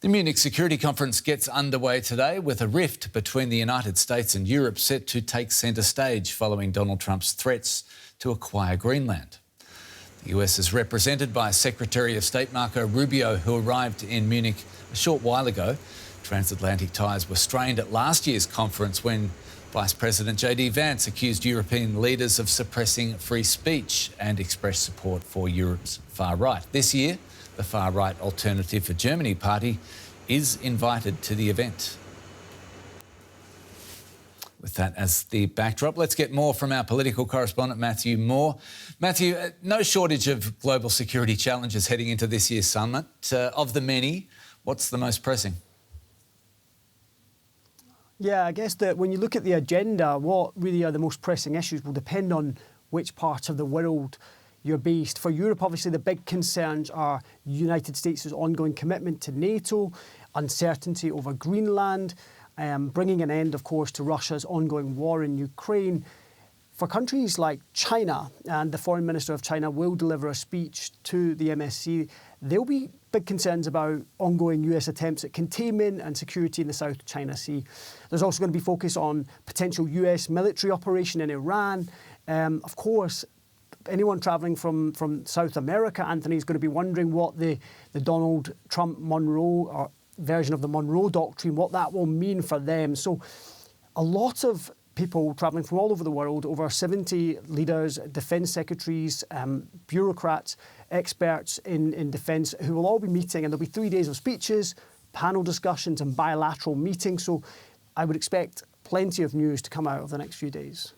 The Munich Security Conference gets underway today with a rift between the United States and Europe set to take centre stage following Donald Trump's threats to acquire Greenland. The US is represented by Secretary of State Marco Rubio, who arrived in Munich a short while ago. Transatlantic ties were strained at last year's conference when Vice President Vance accused European leaders of suppressing free speech and expressed support for Europe's far right. This year, the far-right Alternative for Germany party is invited to the event. With that as the backdrop, let's get more from our political correspondent, Matthew Moore. Matthew, no shortage of global security challenges heading into this year's summit. Of the many, what's the most pressing? Yeah, I guess that when you look at the agenda, what really are the most pressing issues will depend on which part of the world you're based. For Europe, obviously, the big concerns are the United States' ongoing commitment to NATO, uncertainty over Greenland, bringing an end, of course, to Russia's ongoing war in Ukraine. For countries like China, and the Foreign Minister of China will deliver a speech to the MSC, there'll be big concerns about ongoing US attempts at containment and security in the South China Sea. There's also going to be focus on potential US military operation in Iran. Of course, anyone travelling from South America, Anthony, is going to be wondering what the Donald Trump Monroe or version of the Monroe Doctrine, what that will mean for them. So a lot of people travelling from all over the world, over 70 leaders, defence secretaries, bureaucrats, experts in defence, who will all be meeting, and there'll be 3 days of speeches, panel discussions and bilateral meetings. So I would expect plenty of news to come out of the next few days.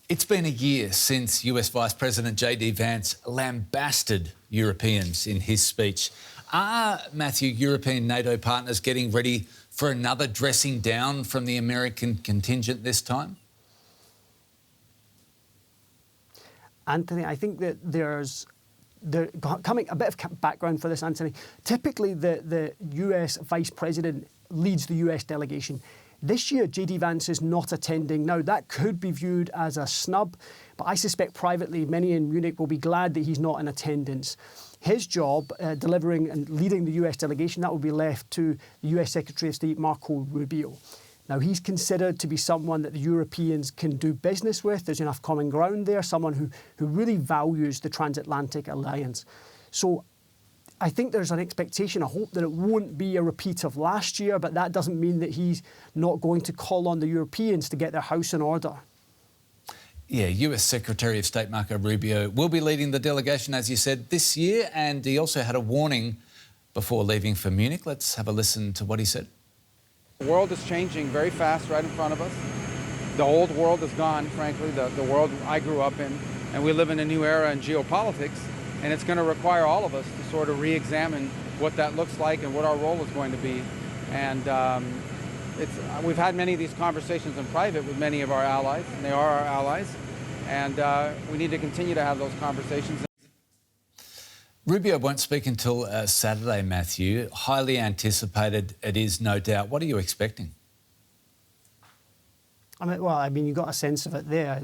It's been a year since US Vice President Vance lambasted Europeans in his speech. Are, Matthew, European NATO partners getting ready for another dressing down from the American contingent this time? Anthony, I think that there's coming a bit of background for this, Anthony. Typically, the US Vice President leads the US delegation. This year, Vance is not attending. Now, that could be viewed as a snub, but I suspect privately many in Munich will be glad that he's not in attendance. His job, delivering and leading the US delegation, that will be left to the US Secretary of State Marco Rubio. Now, he's considered to be someone that the Europeans can do business with. There's enough common ground there, someone who really values the transatlantic alliance. So I think there's an expectation, a hope that it won't be a repeat of last year, but that doesn't mean that he's not going to call on the Europeans to get their house in order. Yeah, US Secretary of State Marco Rubio will be leading the delegation, as you said, this year, and he also had a warning before leaving for Munich. Let's have a listen to what he said. The world is changing very fast right in front of us. The old world is gone, frankly, the world I grew up in, and we live in a new era in geopolitics. And it's going to require all of us to sort of re-examine what that looks like and what our role is going to be. And we've had many of these conversations in private with many of our allies, and they are our allies. And we need to continue to have those conversations. Rubio won't speak until Saturday, Matthew. Highly anticipated it is, no doubt. What are you expecting? I mean, you got a sense of it there.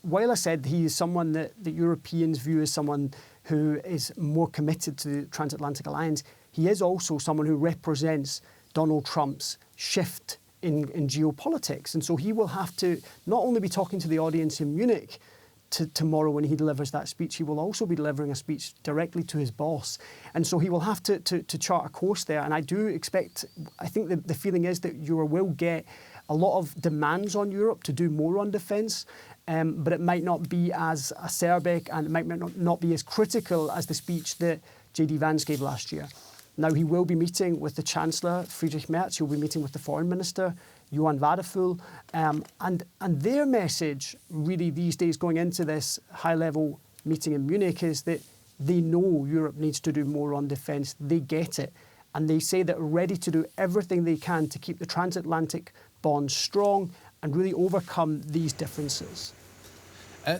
While I said he is someone that the Europeans view as someone who is more committed to the transatlantic alliance, he is also someone who represents Donald Trump's shift in geopolitics. And so he will have to not only be talking to the audience in Munich tomorrow when he delivers that speech, he will also be delivering a speech directly to his boss. And so he will have to chart a course there. And I think the feeling is that Europe will get a lot of demands on Europe to do more on defence, but it might not be as acerbic and it might not be as critical as the speech that Vance gave last year. Now, he will be meeting with the Chancellor Friedrich Merz. He'll be meeting with the Foreign Minister Johan Vadeful, and their message really these days going into this high-level meeting in Munich is that they know Europe needs to do more on defence. They get it, and they say that they're ready to do everything they can to keep the transatlantic bond strong and really overcome these differences.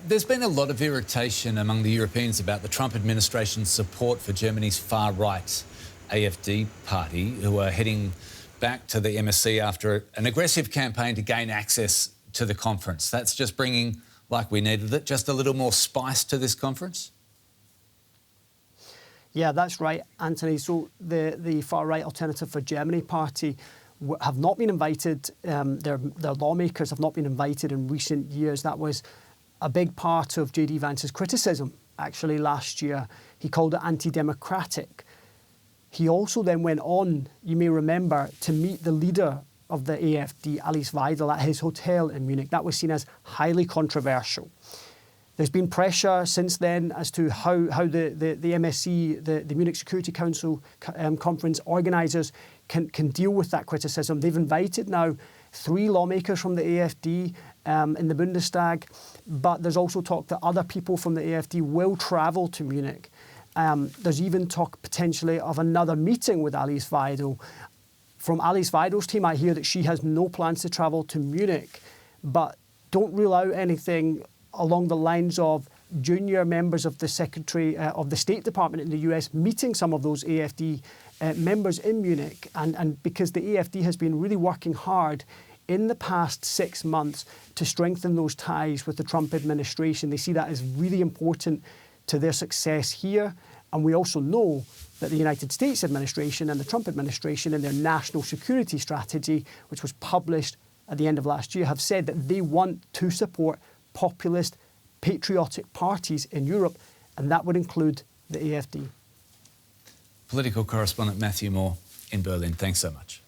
There's been a lot of irritation among the Europeans about the Trump administration's support for Germany's far-right AfD party, who are heading back to the MSC after an aggressive campaign to gain access to the conference. That's just bringing, like we needed it, just a little more spice to this conference? Yeah, that's right, Anthony. So the far-right Alternative for Germany party have not been invited. Their lawmakers have not been invited in recent years. That was a big part of J.D. Vance's criticism, actually, last year. He called it anti-democratic. He also then went on, you may remember, to meet the leader of the AfD, Alice Weidel, at his hotel in Munich. That was seen as highly controversial. There's been pressure since then as to how the MSC, the Munich Security Conference organisers can deal with that criticism. They've invited now 3 lawmakers from the AfD in the Bundestag, but there's also talk that other people from the AfD will travel to Munich. There's even talk potentially of another meeting with Alice Weidel. From Alice Weidel's team, I hear that she has no plans to travel to Munich, but don't rule out anything along the lines of junior members of the Secretary of the State Department in the US meeting some of those AfD members in Munich. And because the AfD has been really working hard in the past 6 months to strengthen those ties with the Trump administration. They see that as really important to their success here. And we also know that the United States administration and the Trump administration in their national security strategy, which was published at the end of last year, have said that they want to support populist, patriotic parties in Europe, and that would include the AfD. Political correspondent Matthew Moore in Berlin. Thanks so much.